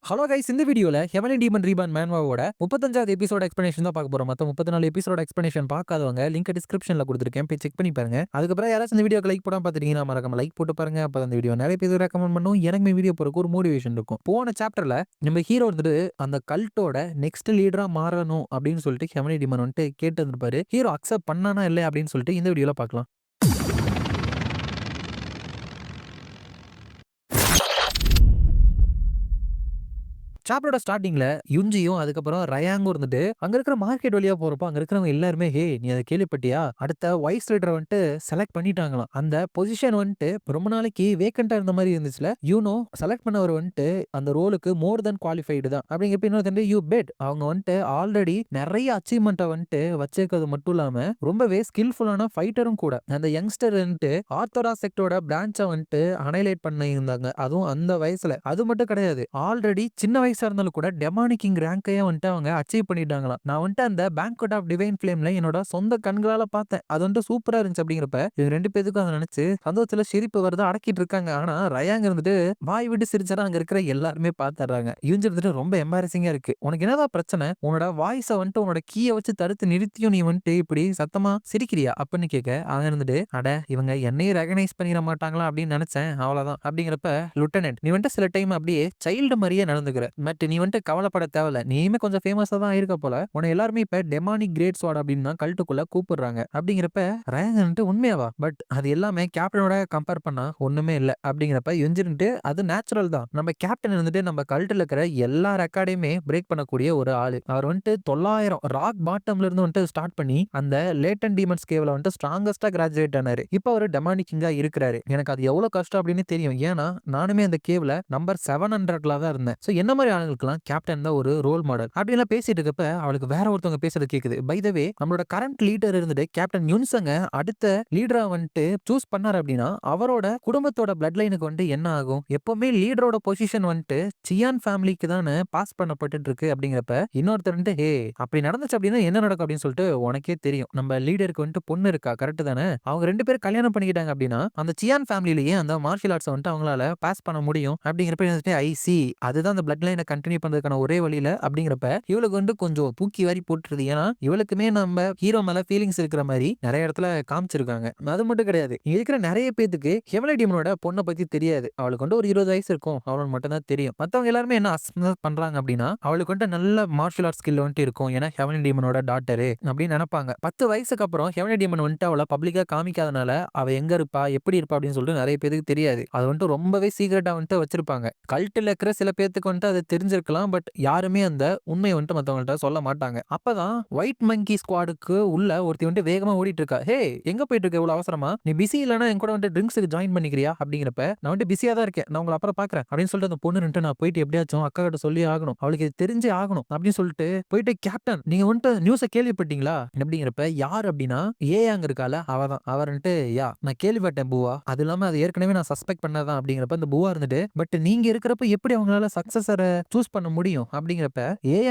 Hello guys, இந்த வீடியோல heavenly demon reborn மேன்வாவோட 35வது எபிசோட் எக்ஸ்பிளனேஷன் தான் பார்க்க போறோம். மொத்தம் 34 எபிசோட் எக்ஸ்பிளனேஷன் பார்க்காதவங்க லிங்க் டிஸ்கிரிப்ஷன்ல கொடுத்துருக்கேன், போய் செக் பண்ணி பாருங்க. அதுக்கப்புறம் யாராச்சும் இந்த வீடியோக்கு லைக் போடாம பார்த்துட்டீங்கன்னா மறக்காம லைக் போட்டு பாருங்க. அப்போ அந்த வீடியோ நிறைய பேர் ரெக்கமெண்ட் பண்ணும், எனக்குமே வீடியோ போறதுக்கு ஒரு மோட்டிவேஷன் இருக்கும். போன சாப்டர்ல நம்ம ஹீரோ வந்துட்டு அந்த கல்ட்டோட நெக்ஸ்ட் லீடரா மாறணும் அப்படின்னு சொல்லிட்டு ஹெவன்லி டீமன் வந்துட்டு கேட்டு இருந்திருப்பாரு. ஹீரோ அக்செப்ட் பண்ணானா இல்லை அப்படின்னு சொல்லிட்டு இந்த வீடியோல பார்க்கலாம். சாப்டரோட ஸ்டார்டிங்ல யுஞ்சியும் அதுக்கப்புறம் ரயாங்கும் இருந்துட்டு அங்க இருக்கிற மார்க்கெட் வழியா போறப்போ அங்க இருக்கிறவங்க எல்லாருமே, ஹே நீ அதை கேள்விப்பட்டியா, அடுத்த வைஸ் லீடரை வந்துட்டு செலக்ட் பண்ணிட்டாங்களாம். அந்த பொசிஷன் வந்துட்டு ரொம்ப நாளைக்கு வேக்கண்டா இருந்த மாதிரி இருந்துச்சுல, யூனோ செலக்ட் பண்ணவர் வந்துட்டு அந்த ரோலுக்கு மோர் தென் குவாலிஃபைடு தான் அப்படிங்கிறப்ப இன்னொரு யூ பெட் அவங்க வந்துட்டு ஆல்ரெடி நிறைய அச்சீவ்மெண்ட்டை வந்துட்டு வச்சிருக்கிறது மட்டும் இல்லாம ரொம்பவே ஸ்கில்ஃபுல்லான ஃபைட்டரும் கூட. அந்த யங்ஸ்டர் வந்துட்டு ஆர்த்தோடா செக்டோட பிரான்ச்சை வந்துட்டு அனலைட் பண்ணி இருந்தாங்க, அதுவும் அந்த வயசுல. அது மட்டும் கிடையாது, ஆல்ரெடி சின்ன வயசா இருந்தாலும் கூட டெமானிக் கிங் ரேங்கையே வந்துட்டு அவங்க அச்சீவ் பண்ணிட்டாங்களாம். நான் வந்துட்டு அந்த பேங்க்வெட் ஆஃப் டிவைன் ஃபிளேம்ல என்னோட சொந்த கண்களால பார்த்தேன், அது வந்துட்டு சூப்பரா இருந்துச்சு. அப்படிங்கிறப்ப இவங்க ரெண்டு பேருக்கும் அதை நினைச்சு சந்தோஷத்துல சிரிப்பு வருது அடக்கிட்டு இருக்காங்க. ஆனா ரயாங் இருந்துட்டு வாய் விட்டு சிரிச்சா அங்க இருக்கிற எல்லாருமே பாத்துறாங்க. இவங்க இருந்துட்டு ரொம்ப எம்பாரசிங்கா இருக்கு, உனக்கு என்னதான் பிரச்சனை, உன்னோட வாய்ஸ வந்துட்டு உன்னோட கீயை வச்சு தடுத்து நிறுத்தியும் நீ வந்துட்டு இப்படி சத்தமா சிரிக்கிறியா அப்படின்னு கேட்க, அவன் இருந்துட்டு அட இவங்க என்னையும் ரெகனைஸ் பண்ணிட மாட்டாங்களா அப்படின்னு நினைச்சேன், அவ்வளவுதான். அப்படிங்கிறப்ப லுட்டனன்ட் நீ வந்துட்டு சில டைம் அப்படியே சைல்டு மாதிரியே நடந்துக்கிற, பட் நீ வந்துட்டு கவலைப்பட தேவையில்ல, நீயுமே கொஞ்சம் ஃபேமஸா தான் இருக்க போல, உன்னை எல்லாருமே இப்ப டெமானிக் கிரேட் ஸ்வாட் அப்படின்னு தான் கல்ட்டுக்குள்ள கூப்பிடுறாங்க. அப்படிங்கிறப்ப ரயாங் வந்துட்டு உண்மையாவா, பட் அது எல்லாமே கேப்டனோட கம்பேர் பண்ணா ஒண்ணுமே இல்ல அப்படிங்கிறப்ப எஞ்சிட்டு அது நேச்சுரல் தான். நம்ம கேப்டன் இருந்துட்டு நம்ம கல்ட்டில் இருக்கிற எல்லா ரெக்கார்டையுமே பிரேக் பண்ணக்கூடிய ஒரு ஆளு. அவர் வந்துட்டு 900 ராக் பாட்டம்ல இருந்து வந்துட்டு ஸ்டார்ட் பண்ணி அந்த லேட்டன் டீமன்ஸ் கேவ்ல வந்துட்டு ஸ்ட்ராங்கஸ்டா கிராஜுவேட் ஆனாரு. இப்போ அவர் டெமானிக் கிங்கா இருக்கிறாரு. எனக்கு அது எவ்வளவு கஷ்டம் அப்படின்னு தெரியும், ஏன்னா நானுமே அந்த கேவ்ல நம்பர் 700ல தான் இருந்தேன். சோ என்ன மாதிரி ஆளுங்களுக்குலாம் கேப்டன் தான் ஒரு ரோல் மாடல் அப்படின்லாம் பேசிட்டு இருக்கப்ப அவளுக்கு வேற ஒருத்தவங்க பேசுறது கேக்குது. பை த வே நம்மளோட கரண்ட் லீடர் இருந்துட்டு கேப்டன் யுன்சங்க அடுத்த லீடரா வந்துட்டு சூஸ் பண்ணாரு அப்படின்னா அவரோட குடும்பத்தோட பிளட் லைனுக்கு வந்துட்டு என்ன ஆகும், எப்பவுமே லீடரோட பொசிஷன் வந்துட்டு சியான் ஃபேமிலிக்கு தானே பாஸ் பண்ணப்பட்டு இருக்கு. அப்படிங்கிறப்ப இன்னொருத்தர் வந்துட்டு ஹே அப்படி நடந்துச்சு அப்படின்னா என்ன நடக்கும் அப்படின்னு சொல்லிட்டு உனக்கே தெரியும், நம்ம லீடருக்கு வந்துட்டு பொண்ணு இருக்கா கரெக்ட் தானே, அவங்க ரெண்டு பேரும் கல்யாணம் பண்ணிக்கிட்டாங்க அப்படின்னா அந்த சியான் ஃபேமிலிலேயே அந்த மார்ஷியல் ஆர்ட்ஸ் வந்துட்டு அவங்களால பாஸ் பண்ண முடியும். அப்படிங்கிறப்ப ஐ சி அதுதான் அந்த பிளட் லைனை கண்டினியூ பண்றதுக்கான ஒரே வழியில. அப்படிங்கிறப்ப இவளுக்கு வந்து கொஞ்சம் தூக்கி வாரி போட்டுருது, ஏன்னா இவளுக்குமே நம்ம ஹீரோ மேல ஃபீலிங்ஸ் இருக்கிற மாதிரி நிறைய இடத்துல காமிச்சிருக்காங்க. அது மட்டும் கிடையாது, இங்க இருக்கிற நிறைய பேத்துக்கு ஹெவன்லி டீமனோட பொண்ணை பத்தி தெரியாது. அவளுக்கு வந்து ஒரு 20 வயசு இருக்கும், அவளுக்கு மட்டும் தான் தெரியும். மத்தவங்க எல்லாருமே என்ன அசம்ஸ் பண்றாங்க அப்படின்னா அவளுக்கு வந்து நல்ல மார்ஷியல் ஆர்ட் ஸ்கில் வந்துட்டு இருக்கும், ஏன்னா ஹெவன்லி டீமனோட டாட்டரு அப்படின்னு நினைப்பாங்க. 10 வயசுக்கு அப்புறம் ஹெவன்லி டீமன் வந்துட்டு அவளை பப்ளிக்கா காமிக்காதனால அவ எங்க இருப்பா எப்படி இருப்பா அப்படின்னு சொல்லிட்டு நிறைய பேருக்கு தெரியாது. அது வந்துட்டு ரொம்பவே சீக்கிரட்டா வந்துட்டு வச்சிருப்பாங்க. கல்ட்டில் இருக்கிற சில பேத்துக்கு வந்துட்டு அது தெரிஞ்சிருக்கலாம், பட் யாருமே அந்த உண்மையை வந்துட்டு மத்தவங்கள்ட்ட சொல்ல மாட்டாங்க. அப்பதான் ஒயிட் மங்கி ஸ்குவாடுக்கு உள்ள ஒருத்தி வந்துட்டு வேகமா ஓடிட்டு இருக்கா. ஹே எங்க போயிட்டு இருக்க இவ்வளவு அவசரமா, நீ பிஸி இல்லைன்னா என் கூட வந்துட்டு ட்ரிங்க்ஸுக்கு ஜாயின் பண்ணிக்கிறியா அப்படிங்கிறப்ப நான் வந்துட்டு பிஸியா தான் இருக்கேன், நான் உங்களை அப்புறம் பாக்குறேன் அப்படின்னு சொல்லிட்டு அந்த பொண்ணு வந்துட்டு நான் போயிட்டு எப்படியாச்சும் அக்கா கிட்ட சொல்லி ஆகணும், அவளுக்கு இது தெரிஞ்சே ஆகணும் அப்படின்னு சொல்லிட்டு போயிட்டு கேப்டன் நீங்க வந்துட்டு நியூஸை கேள்விப்பட்டீங்களா அப்படிங்கிறப்ப யார் அப்படின்னா அங்க இருக்கால அவதான். அவர் வந்துட்டு யா நான் கேள்விப்பட்டேன் பூவா, அது இல்லாம அது ஏற்கனவே நான் சஸ்பெக்ட் பண்ணதான். அப்படிங்கிறப்ப அந்த பூவா இருந்துட்டு பட் நீங்க இருக்கிறப்ப எப்படி அவங்களால சக்சஸரை சூஸ் பண்ண முடியும் அப்படிங்கிறப்ப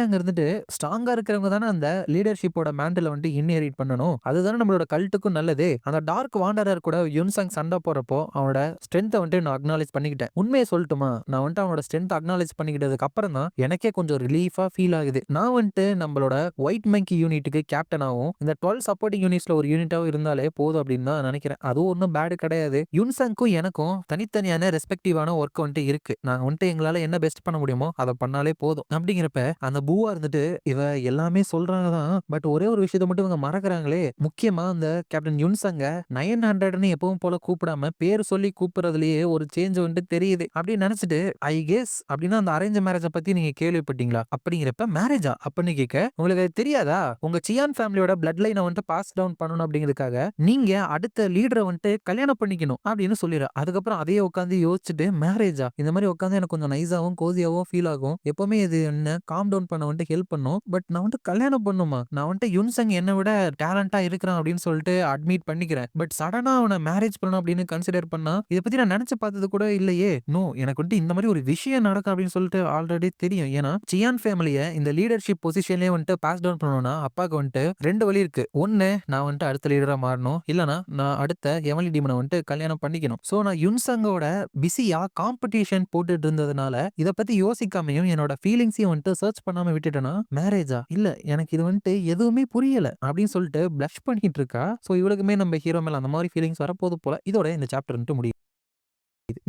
அங்க இருந்துட்டு ஸ்ட்ராங்கா இருக்கிறவங்க தானே அந்த லீடர்ஷிப்போட மேண்டில் வந்துட்டு இன்ஹெரிட் பண்ணணும், அதுதானே நம்மளோட கல்ட்டுக்கும் நல்லது. அந்த டார்க் வாண்டரர் கூட யுன்சங் சண்டை போறப்போ அவனோட ஸ்ட்ரென்த்தை வந்துட்டு நான் அக்னாலேஜ் பண்ணிக்கிட்டேன். உண்மையை சொல்லட்டுமா, நான் வந்துட்டு அவனோட ஸ்ட்ரென்த் அக்னாலேஜ் பண்ணிக்கிட்டதுக்கு அப்புறம் தான் எனக்கே கொஞ்சம் ரிலீஃபா ஃபீல் ஆகுது. நான் வந்துட்டு நம்மளோட ஒயிட் மங்கி யூனிட்டுக்கு கேப்டனாகவும் இந்த 12 சப்போர்ட்டிங் யூனிட்ஸ்ல ஒரு யூனிட்டாவும் இருந்தாலே போதும் அப்படின்னு தான் நினைக்கிறேன். அதுவும் ஒன்றும் பேடு கிடையாது. யுன்சங்க்கும் எனக்கும் தனித்தனியான ரெஸ்பெக்டிவான ஒர்க் வந்துட்டு இருக்கு, நாங்க வந்துட்டு எங்களால என்ன பெஸ்ட் பண்ண முடியுமோ அதை பண்ணாலே போதும். அப்படிங்கிறப்ப அந்த பூவா இருந்துட்டு இவ எல்லாமே சொல்றாங்க தான், பட் ஒரே ஒரு விஷயத்தை மட்டும் இவங்க மறக்கிறாங்களே, முக்கியமா அந்த கேப்டன் யுன்சங்க 900ன்னு எப்பவும் போல கூப்பிடாம பேர் சொல்லி கூப்பிடுறதுலயே ஒரு சேஞ்ச் வந்துட்டு தெரியுது அப்படின்னு நினைச்சிட்டு ஐ கெஸ் அப்படின்னா அந்த அரேஞ்ச் மேரேஜை பத்தி நீங்க கேள்விப்பட்டீங்களா அப்படிங்கிறப்ப மேரேஜா அப்படின்னு கேட்க, உங்களுக்கு அது தெரியாதா, உங்க சியான் ஃபேமிலியோட பிளட் லைனை வந்துட்டு பாஸ் டவுன் பண்ணணும் அப்படிங்கிறதுக்காக நீங்க அடுத்த லீடரை வந்துட்டு கல்யாணம் பண்ணிக்கணும் அப்படின்னு சொல்லிடுற. அதுக்கப்புறம் அதையே உட்காந்து யோசிச்சுட்டு மேரேஜா இந்த மாதிரி உட்காந்து எனக்கு கொஞ்சம் நைஸாவும் கோசியாவும் ஃபீல் ஆகும், எப்பவுமே இது என்ன காம் டவுன் பண்ண வந்துட்டு ஹெல்ப் பண்ணும், பட் நான் வந்துட்டு கல்யாணம் பண்ணுமா, நான் வந்துட்டு யுன்சங் என்னை விட டேலண்டா இருக்கிறான் அப்படின்னு சொல்லிட்டு அட்மிட் பண்ணிக்கிறேன், பட் சடனா அவனை மேரேஜ் பண்ணணும் அப்படின்னு கன்சிடர் பண்ணா இதை பத்தி நான் நினைச்சு பார்த்தது கூட இல்லையே. நோ எனக்கு வந்துட்டு இந்த மாதிரி ஒரு விஷயம் நடக்கும் அப்படின்னு சொல்லிட்டு ஆல்ரெடி தெரியும், ஏன்னா சியான் ஃபேமிலியை இந்த லீடர்ஷிப் பொசிஷன்லயே வந்துட்டு பாஸ் டவுன் பண்ணணும்னா அப்பாவுக்கு வந்துட்டு ரெண்டு வழி இருக்கு, ஒன்னு நான் வந்துட்டு அடுத்த லீடரா மாறணும், இல்லனா நான் அடுத்த ஹெவன்லி டீமனை வந்துட்டு கல்யாணம் பண்ணிக்கணும். சோ நான் யுன்சங்கோட பிஸியா காம்படிஷன் போட்டுட்டு இருந்ததுனால இதை பத்தி யோசிக்க யோசிக்காமையும் என்னோட ஃபீலிங்ஸையும் வந்துட்டு சர்ச் பண்ணாம விட்டுட்டேனா, மேரேஜா? இல்ல எனக்கு இது வந்துட்டு எதுவுமே புரியல அப்படின்னு சொல்லிட்டு ப்ளஷ் பண்ணிட்டு இருக்கா. ஸோ இவளுக்குமே நம்ம ஹீரோ மேல அந்த மாதிரி ஃபீலிங்ஸ் வரப்போது போல. இதோட இந்த சாப்டர் வந்துட்டு முடியுது.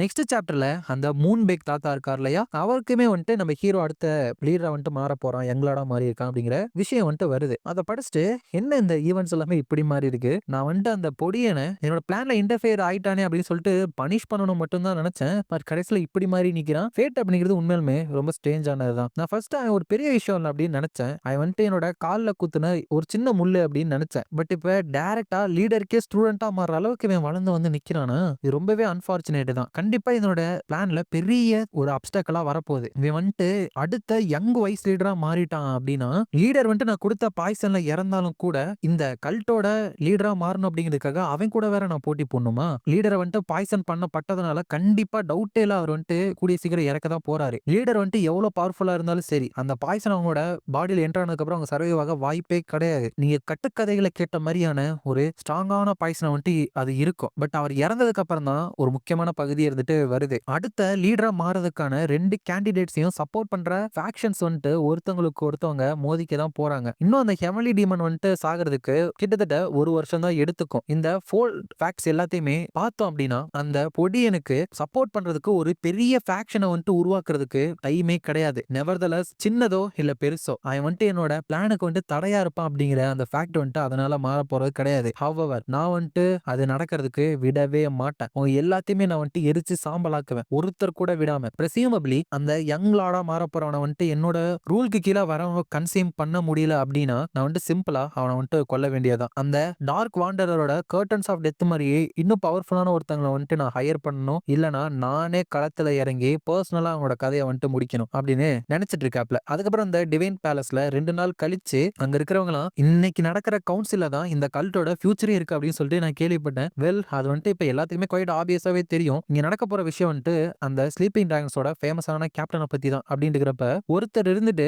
நெக்ஸ்ட் சாப்டர்ல அந்த மூன் பேக் தாத்தா இருக்கார் இல்லையா, அவருக்குமே வந்துட்டு நம்ம ஹீரோ அடுத்த லீடரா வந்துட்டு மாற போறான், யங்லாடா மாறி இருக்கான் அப்படிங்கிற விஷயம் வந்துட்டு வருது. அதை படிச்சுட்டு என்ன இந்த ஈவெண்ட்ஸ் எல்லாமே இப்படி மாறி இருக்கு, நான் வந்துட்டு அந்த பொடியனை என்னோட பிளான்ல இன்டர்ஃபியர் ஆயிட்டானே அப்படின்னு சொல்லிட்டு பனிஷ் பண்ணணும் மட்டும் தான் நினைச்சேன். பட் கடைசியில இப்படி மாறி நிக்கிறான். ஃபேட் அப்படிங்கிறது உண்மையிலுமே ரொம்ப ஸ்ட்ரேஞ்ச் ஆனதுதான். நான் ஃபர்ஸ்ட் ஒரு பெரிய விஷயம் இல்லை அப்படின்னு நினைச்சேன். அவன் வந்துட்டு என்னோட காலில் குத்துன ஒரு சின்ன முள்ளு அப்படின்னு நினைச்சேன். பட் இப்ப டைரக்டா லீடருக்கே ஸ்டூடெண்டா மாற அளவுக்கு இவன் வளர்ந்து வந்து நிக்கிறானா, இது ரொம்பவே அன்பார்ச்சுனேட் தான். கண்டிப்பா இதனோட பிளான்ல பெரிய ஒரு அப்டக்கலா வரப்போகுது. இவன் வந்துட்டு அடுத்த யங் வைஸ் லீடரா மாறிட்டான் அப்படின்னா, லீடர் வந்துட்டு நான் கொடுத்த பாய்சன்ல இறந்தாலும் கூட இந்த கல்ட்டோட லீடரா மாறணும் அப்படிங்கிறதுக்காக அவன் கூட வேற நான் போட்டி போடணுமா? லீடரை வந்துட்டு பாய்சன் பண்ணப்பட்டதுனால கண்டிப்பா டவுட்டே இல்ல, அவர் வந்துட்டு கூடிய சீக்கிரம் இறக்க தான் போறாரு. லீடர் வந்துட்டு எவ்வளவு பவர்ஃபுல்லா இருந்தாலும் சரி, அந்த பாய்சன் அவங்களோட பாடியில என்டர் ஆனதுக்கு அப்புறம் அவங்க சர்வைவ் ஆக வாய்ப்பே கிடையாது. நீங்க கட்டுக்கதைகளை கேட்ட மாதிரியான ஒரு ஸ்ட்ராங்கான பாய்சன் வந்துட்டு அது இருக்கும். பட் அவர் இறந்ததுக்கு அப்புறம் தான் ஒரு முக்கியமான பகுதி இருந்துட்டு வருது. அடுத்த லீடரா மாறதுக்கான 2 கேண்டிடேட்ஸையும் சப்போர்ட் பண்ற ஃபேக்ஷன்ஸ் வந்துட்டு ஒருத்தவங்களுக்கு ஒருத்தவங்க மோதிக்க தான் போறாங்க. இன்னும் அந்த ஹெவன்லி டீமன் வந்துட்டு சாகிறதுக்கு கிட்டத்தட்ட 1 வருஷம் தான் எடுத்துக்கும். இந்த 4 ஃபேக்ட்ஸ் எல்லாத்தையுமே பார்த்தோம் அப்படின்னா, அந்த பொடியனுக்கு சப்போர்ட் பண்றதுக்கு ஒரு பெரிய ஃபேக்ஷனை வந்துட்டு உருவாக்குறதுக்கு டைமே கிடையாது. நெவர்தலஸ் சின்னதோ இல்ல பெருசோ, அவன் வந்துட்டு என்னோட பிளானுக்கு வந்துட்டு தடையா இருப்பான் அப்படிங்கிற அந்த ஃபேக்ட் வந்துட்டு அதனால மாற போறது கிடையாது. ஹவெவர் நான் வந்துட்டு அது நடக்கிறதுக்கு விடவே மாட்டேன். அவங்க எல்லாத்தையுமே நான் வந்துட்டு எரிச்சு சாம்பலாக்குவேன், ஒருத்தர் கூட விடாம. பிரசியூமபிளி அந்த யங் லார்டா மாற போறவனை வந்துட்டு என்னோட ரூலுக்கு கீழே வரவங்க கன்சியூம் பண்ண முடியல அப்படின்னா, நான் வந்துட்டு சிம்பிளா அவனை வந்துட்டு கொல்ல வேண்டியதான். அந்த டார்க் வாண்டரோட கர்டன்ஸ் ஆஃப் டெத் மாதிரியே இன்னும் பவர்ஃபுல்லான ஒருத்தவங்களை வந்துட்டு நான் ஹையர் பண்ணணும், இல்லனா நானே களத்துல இறங்கி பர்சனலா அவனோட கதையை வந்துட்டு முடிக்கணும் அப்படின்னு நினைச்சிட்டு இருக்காப்ல. அதுக்கப்புறம் இந்த டிவைன் பேலஸ்ல 2 நாள் கழிச்சு அங்க இருக்கிறவங்களாம் இன்னைக்கு நடக்கிற கவுன்சில தான் இந்த கல்ட்டோட ஃபியூச்சரே இருக்கு அப்படின்னு சொல்லிட்டு நான் கேள்விப்பட்டேன். வெல் அது வந்துட்டு இப்ப எல்லாத்துக்குமே குவைட் ஆபியஸாவே தெரியும். இங்க நடக்க போற விஷயம் வந்துட்டு அந்த ஸ்லீப்பிங் டிராகன்ஸோட ஃபேமஸான கேப்டனை பத்தி தான் அப்படின்றப்ப ஒருத்தர் இருந்துட்டு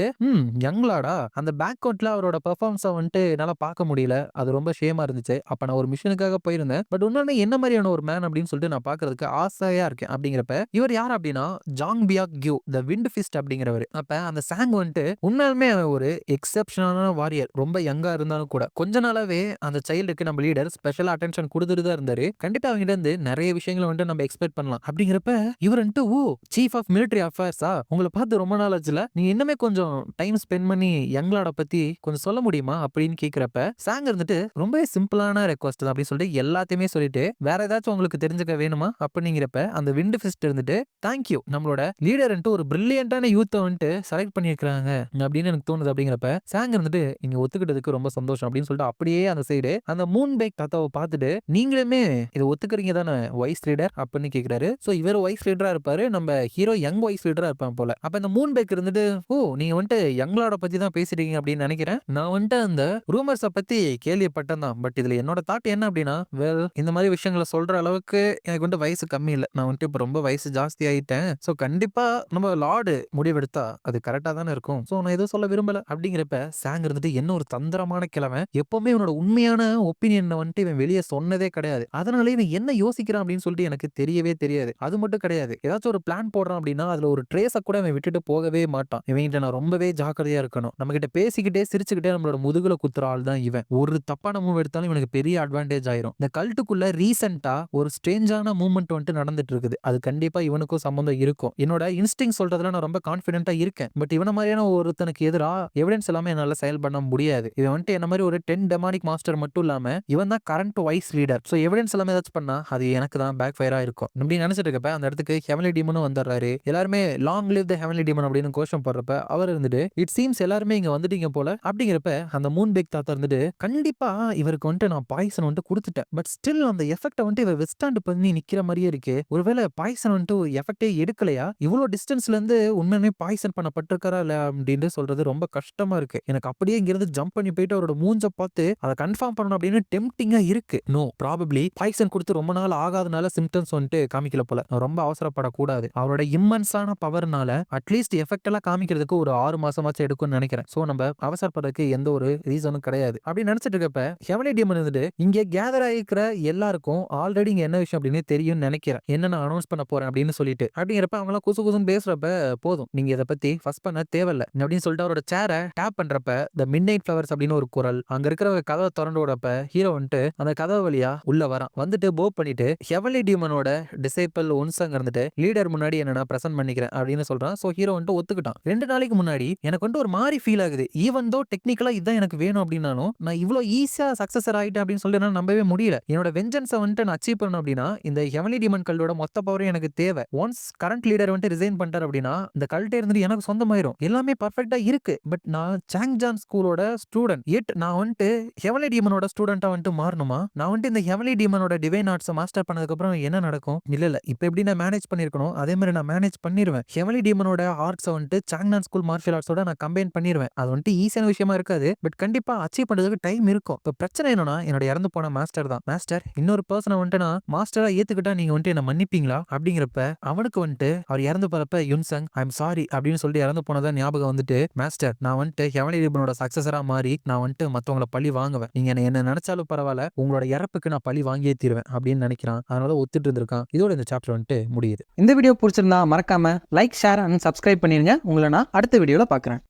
யங்லாடா அந்த பேக் கவுண்ட்ல அவரோட பெர்ஃபார்மன்ஸை வந்துட்டு என்னால பார்க்க முடியல, அது ரொம்ப ஷேமா இருந்துச்சு. அப்ப நான் ஒரு மிஷனுக்காக போயிருந்தேன். பட் உண்மையுமே என்ன மாதிரியான ஒரு மேன் அப்படின்னு சொல்லிட்டு நான் பாக்குறதுக்கு ஆசையா இருக்கேன் அப்படிங்கிறப்ப இவர் யார் அப்படின்னா Jang Pyak Kyu the wind fist அப்படிங்கிறவர். அப்ப அந்த சாங் வந்துட்டு உண்மையாலுமே ஒரு எக்ஸெப்ஷனலான வாரியர். ரொம்ப யங்கா இருந்தாலும் கூட கொஞ்ச நாளாவே அந்த சைல்டுக்கு நம்ம லீடர் ஸ்பெஷல் அட்டென்ஷன் கொடுத்துட்டு தான் இருந்தாரு. கண்டிப்பா அவங்க இருந்து நிறைய விஷயங்களை வந்துட்டு நம்ம எக்ஸ்பெக்ட் பண்ணலாம். அப்படிங்கிறப்ப இவர் வந்துட்டு ஓ சீஃப் ஆஃப் மிலிட்டரி அஃபேர்ஸா, உங்களை பார்த்து ரொம்ப நாள் ஆச்சுல, நீங்க இன்னுமே கொஞ்சம் டைம் ஸ்பெண்ட் பண்ணி யங்லாட பத்தி கொஞ்சம் சொல்ல முடியுமா அப்படின்னு கேட்கிறப்ப சாங் இருந்துட்டு ரொம்பவே சிம்பிளான ரெக்வஸ்ட் தான் அப்படின்னு சொல்லிட்டு எல்லாத்தையுமே சொல்லிட்டு வேற ஏதாச்சும் உங்களுக்கு தெரிஞ்சுக்க வேணுமா அப்படிங்கிறப்ப அந்த விண்ட் ஃபிஸ்ட் இருந்துட்டு தேங்க்யூ நம்மளோட லீடர் ஒரு பிரில்லியண்டான யூத்தை வந்துட்டு செலக்ட் பண்ணியிருக்காங்க அப்படின்னு எனக்கு தோணுது அப்படிங்கிறப்ப சாங் இருந்துட்டு நீங்க ஒத்துக்கிட்டதுக்கு ரொம்ப சந்தோஷம் அப்படின்னு சொல்லிட்டு அப்படியே அந்த சைடு அந்த மூன் பேக் தாத்தாவை பார்த்துட்டு நீங்களுமே இதை ஒத்துக்கிறீங்க தானே வைஸ் லீடர் அப்படின்னு கேட்கிறாரு. சோ இவர் வைஸ் லீடரா இருப்பாரு, நம்ம ஹீரோ யங் வைஸ் லீடரா இருப்பான் போல. அப்ப இந்த மூன் பேக் இருந்துட்டு ஓ நீங்க வந்துட்டு யங்லாட பத்தி தான் பேசிட்டீங்க அப்படின்னு நினைக்கிறேன். நான் வந்துட்டு அந்த ரூமர்ஸை பத்தி கேள்விப்பட்டேன் தான். பட் இதுல என்னோட தாட் என்ன அப்படின்னா, வெல் இந்த மாதிரி விஷயங்களை சொல்ற அளவுக்கு எனக்கு வந்துட்டு வயசு கம்மி இல்லை, நான் வந்துட்டு இப்ப ரொம்ப வயசு ஜாஸ்தி ஆயிட்டேன். சோ கண்டிப்பா நம்ம லார்டு முடிவெடுத்தா அது கரெக்டா தானே இருக்கும். சோ நான் எதுவும் சொல்ல விரும்பல அப்படிங்கிறப்ப சாங் இருந்துட்டு என்ன ஒரு தந்திரமான கிழமை, எப்பவுமே இவனோட உண்மையான ஒப்பீனியன் வந்துட்டு இவன் வெளியே சொன்னதே கிடையாது. அதனால இவன் என்ன யோசிக்கிறான் அப்படின்னு சொல்லிட்டு எனக்கு தெரியவே தெரியாது. அது மட்டும் கிடையாது, ஏதாச்சும் ஒரு பிளான் போடுறான் அப்படின்னா அதுல ஒரு ட்ரேஸை கூட இவன் விட்டுட்டு போகவே மாட்டான். இவன்கிட்ட நான் ரொம்பவே ஜாக்கிரதையா இருக்கணும். நம்ம கிட்ட பேசிக்கிட்டே சிரிச்சுக்கிட்டே நம்மளோட முதுகுல குத்துற ஆள் தான் இவன். ஒரு தப்பான மூவ் எடுத்தாலும் இவனுக்கு பெரிய அட்வான்டேஜ் ஆயிரும். இந்த கல்ட்டுக்குள்ள ரீசெண்டா ஒரு ஸ்ட்ரேஞ்சான மூவ்மெண்ட் வந்துட்டு நடந்துட்டு இருக்குது. அது கண்டிப்பா இவனுக்கும் சம்பந்தம் இருக்கும். என்னோட இன்ஸ்டிங் சொல்றதுல நான் ரொம்ப கான்பிடென்ட்டா இருக்கேன். பட் இவன மாதிரியான ஒருத்தனுக்கு எதிரா எவிடன்ஸ் எல்லாமே என்னால செயல் பண்ண முடியாது. இவன் வந்துட்டு என்ன மாதிரி ஒரு 10 டெமானிக் மாஸ்டர் மட்டும் இல்லாம இவன் தான் current wise leader. So evidence எல்லாமே ஏதாச்சும் பண்ணா அது எனக்கு தான் பேக் ஃபயரா இருக்கும். இப்படி நினைச்சிட்டு இருக்கப்ப அந்த இடத்துக்கு ஹெவன்லி டீமனும் வந்துடுறாரு. எல்லாருமே லாங் லிவ் தி ஹெவன்லி டீமன் அப்படின்னு கோஷம் போடுறப்ப அவர் இருந்துட்டு இட் சீம்ஸ் எல்லாருமே இங்க வந்துட்டீங்க போல அப்படிங்கிறப்ப அந்த மூன் பேக் தாத்தா இருந்துட்டு கண்டிப்பா இவருக்கு வந்துட்டு நான் பாய்சன் வந்துட்டு கொடுத்துட்டேன். பட் ஸ்டில் அந்த எஃபெக்ட் வந்துட்டு இவர் வெஸ்டாண்ட் பண்ணி நிக்கிற மாதிரியே இருக்கு. ஒருவேளை பாய்சன் வந்துட்டு எஃபெக்டே எடுக்கலையா, இவ்வளவு டிஸ்டன்ஸ்ல இருந்து உண்மையுமே பாய்சன் பண்ணப்பட்டிருக்காரா இல்ல அப்படின்னு சொல்றது ரொம்ப கஷ்டமா இருக்கு. எனக்கு அப்படியே இங்கிருந்து ஜம்ப் பண்ணி போயிட்டு அவரோட மூஞ்ச பார்த்து அதை கன்ஃபார்ம் பண்ணணும் அப்படின்னு டெம்ப்டிங்கா இருக்கு. நோ ப்ராபபிலி பாய்சன் கொடுத்து ரொம்ப நாள் ஆகாதனால சிம்டம்ஸ் வந்துட்டு காமிக்கல போல. ரொம்ப அவசரப்படக்கூடாது. அவரோட இம்மன்ஸான பவர்னால அட்லீஸ்ட் எஃபெக்ட் எல்லாம் காமிக்கிறதுக்கு ஒரு 6 மாசமாச்சும் எடுக்கும்னு நினைக்கிறேன். சோ நம்ம அவசரப்படுறதுக்கு எந்த ஒரு ரீசனும் கிடையாது. அப்படி நினைச்சிட்டு இருக்கப்ப ஹெவன்லி டீமன் வந்துட்டு இங்க கேதர் ஆகிக்கிற எல்லாருக்கும் ஆல்ரெடி இங்க என்ன விஷயம் அப்படின்னு தெரியும்னு நினைக்கிறேன். என்ன நான் அனௌன்ஸ் பண்ண போறேன் அப்படின்னு சொல்லிட்டு அப்படிங்கிறப்ப அவங்க எல்லாம் குசு குசுன்னு பேசுறப்ப போதும், நீங்க இதை பத்தி ஃபர்ஸ்ட் பண்ண தேவையில்ல அப்படின்னு சொல்லிட்டு அவரோட சேரை டேப் பண்றப்ப த மிட்நைட் ஃப்ளவர்ஸ் அப்படின்னு ஒரு குரல் அங்க இருக்கிற கதவை திறந்து விடப்ப ஹீரோ வந்துட்டு அந்த கதவு வழியா உள்ள வரான். வந்துட்டு போப் பண்ணிட்டு ஹெவன்லி டீமனோட டிசைபிள் ஒன்சங்க இருந்துட்டு லீடர் முன்னாடி என்ன நான் பிரசன்ட் பண்ணிக்கிறேன் அப்படின்னு சொல்றான். சோ ஹீரோ வந்துட்டு ஒத்துக்கிட்டான். 2 நாளைக்கு முன்னாடி எனக்கு வந்துட்டு ஒரு மாதிரி ஃபீல் ஆகுது. ஈவன் தோ டெக்னிக்கலா இதான் எனக்கு வேணும் அப்படின்னாலும் நான் இவ்வளோ ஈஸியா சக்சஸர் ஆயிட்டேன் அப்படின்னு சொல்லிட்டு என்னால நம்பவே முடியல. என்னோட வெஞ்சன்ஸை வந்துட்டு நான் அச்சீவ் பண்ணணும் அப்படின்னா இந்த ஹெவன்லி டீமன் கல்டோட மொத்த பவரும் எனக்கு தேவை. ஒன்ஸ் கரண்ட் லீடர் வந்துட்டு ரிசைன் பண்ணிட்டார் அப்படின்னா இந்த கல்ட்டே இருந்துட்டு எனக்கு சொந்தமாயிரும். எல்லாமே பர்ஃபெக்ட்டா இருக்கு. பட் நான் சாங்ஜான் ஸ்கூலோட ஸ்டூடெண்ட். எட் நான் வந்துட்டு ஹெவன்லி டீமனோட ஸ்டூடெண்டா வந்துட்டு மாறணுமா? நான் வந்துட்டு இந்த ஹெவன்லி டீமனோட டிவைன் ஆர்ட்ஸை மாஸ்டர் பண்ணதுக்கு அப்புறம் என்ன நடக்கும்? இல்ல இப்ப எப்படி நான் மேனேஜ் பண்ணிருக்கணும் அதே மாதிரி நான் மேனேஜ் பண்ணிருவேன். ஹெவன்லி டீமனோட ஆர்ட்ஸை வந்துட்டு சாங்ஜான் ஸ்கூல் மார்ஷியல் ஆர்ட்ஸோட நான் கம்பைன் பண்ணிருவேன். அது வந்துட்டு ஈஸியான விஷயமா இருக்காது. பட் கண்டிப்பா அச்சீவ் பண்றதுக்கு டைம் இருக்கும். இப்ப பிரச்சனை என்னன்னா என்னோட இறந்து போன மாஸ்டர் தான். மாஸ்டர் இன்னொரு பர்சனை வந்துட்டு நான் மாஸ்டரா ஏத்துக்கிட்டா நீங்க வந்துட்டு என்ன மன்னிப்பீங்களா அப்படிங்கிறப்ப அவனுக்கு வந்துட்டு அவர் இறந்து போறப்ப யுன்சங் ஐ எம் சாரி அப்படின்னு சொல்லிட்டு இறந்து போனதா ஞாபகம் வந்துட்டு மாஸ்டர் நான் வந்துட்டு ஹெவன்லி டீமனோட சக்சஸரா மாறி நான் வந்துட்டு மத்தவங்களை பழி வாங்குவேன். நீங்க என்ன நினைச்சாலும் பரவாயில்ல, உங்களோட இறப்புக்கு நான் பழி வாங்கியே தீருவேன் அப்படின்னு நினைக்கிறான். அதனால ஒத்துட்டு இருந்திருக்கான். இதோட இந்த சாப்டர் வந்துட்டு முடியுது. இந்த வீடியோ பிடிச்சிருந்தா மறக்காம லைக், ஷேர் அண்ட் சப்ஸ்கிரைப் பண்ணிருங்க. உங்களை நான் அடுத்த வீடியோல பார்க்குறேன்.